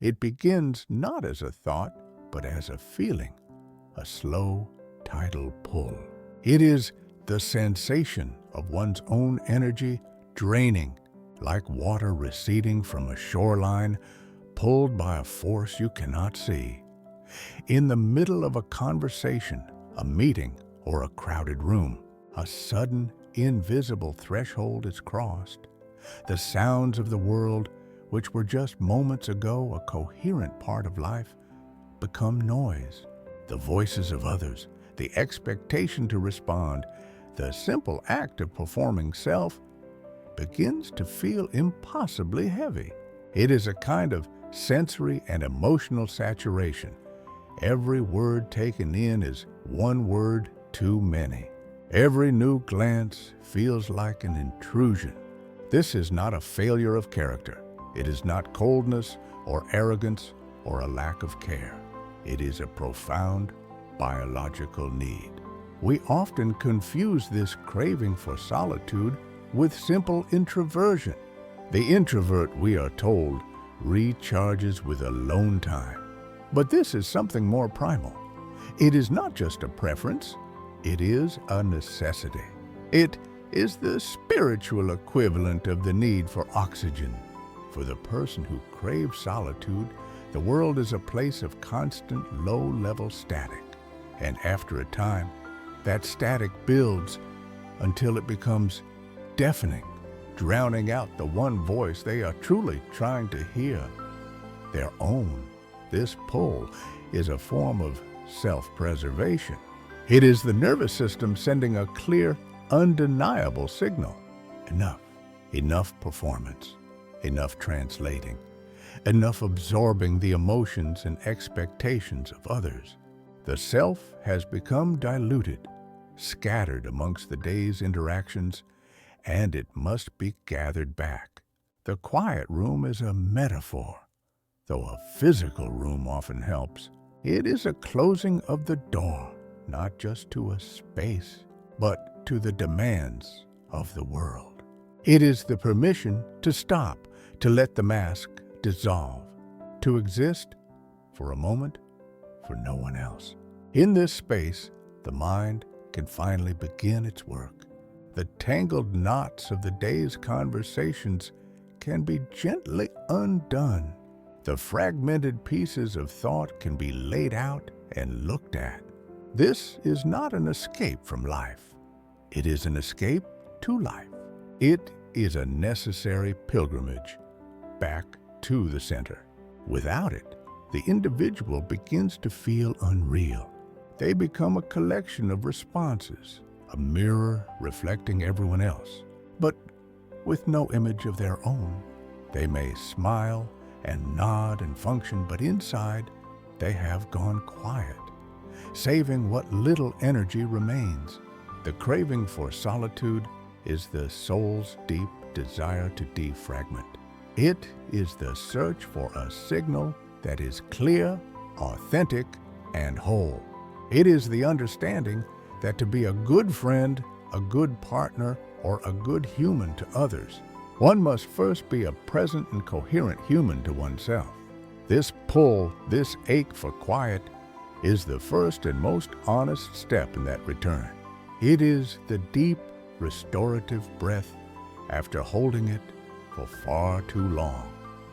It begins not as a thought, but as a feeling, a slow, tidal pull. It is the sensation of one's own energy draining, like water receding from a shoreline, pulled by a force you cannot see. In the middle of a conversation, a meeting, or a crowded room, a sudden, invisible threshold is crossed. The sounds of the world, which were just moments ago a coherent part of life, become noise. The voices of others, the expectation to respond, the simple act of performing self, begins to feel impossibly heavy. It is a kind of sensory and emotional saturation. Every word taken in is one word too many. Every new glance feels like an intrusion. This is not a failure of character. It is not coldness or arrogance or a lack of care. It is a profound biological need. We often confuse this craving for solitude with simple introversion. The introvert, we are told, recharges with alone time. But this is something more primal. It is not just a preference, it is a necessity. It is the spiritual equivalent of the need for oxygen. For the person who craves solitude, the world is a place of constant low-level static. And after a time, that static builds until it becomes deafening, drowning out the one voice they are truly trying to hear, their own. This pull is a form of self-preservation. It is the nervous system sending a clear, undeniable signal. Enough performance, enough translating, enough absorbing the emotions and expectations of others. The self has become diluted, scattered amongst the day's interactions, and it must be gathered back. The quiet room is a metaphor, though a physical room often helps. It is a closing of the door, not just to a space, but to the demands of the world. It is the permission to stop, to let the mask dissolve, to exist for a moment for no one else. In this space, the mind can finally begin its work. The tangled knots of the day's conversations can be gently undone. The fragmented pieces of thought can be laid out and looked at. This is not an escape from life. It is an escape to life. It is a necessary pilgrimage back to the center. Without it, the individual begins to feel unreal. They become a collection of responses, a mirror reflecting everyone else, but with no image of their own. They may smile and nod and function, but inside they have gone quiet, saving what little energy remains. The craving for solitude is the soul's deep desire to defragment. It is the search for a signal that is clear, authentic, and whole. It is the understanding that to be a good friend, a good partner, or a good human to others, one must first be a present and coherent human to oneself. This pull, this ache for quiet, is the first and most honest step in that return. It is the deep, restorative breath after holding it for far too long.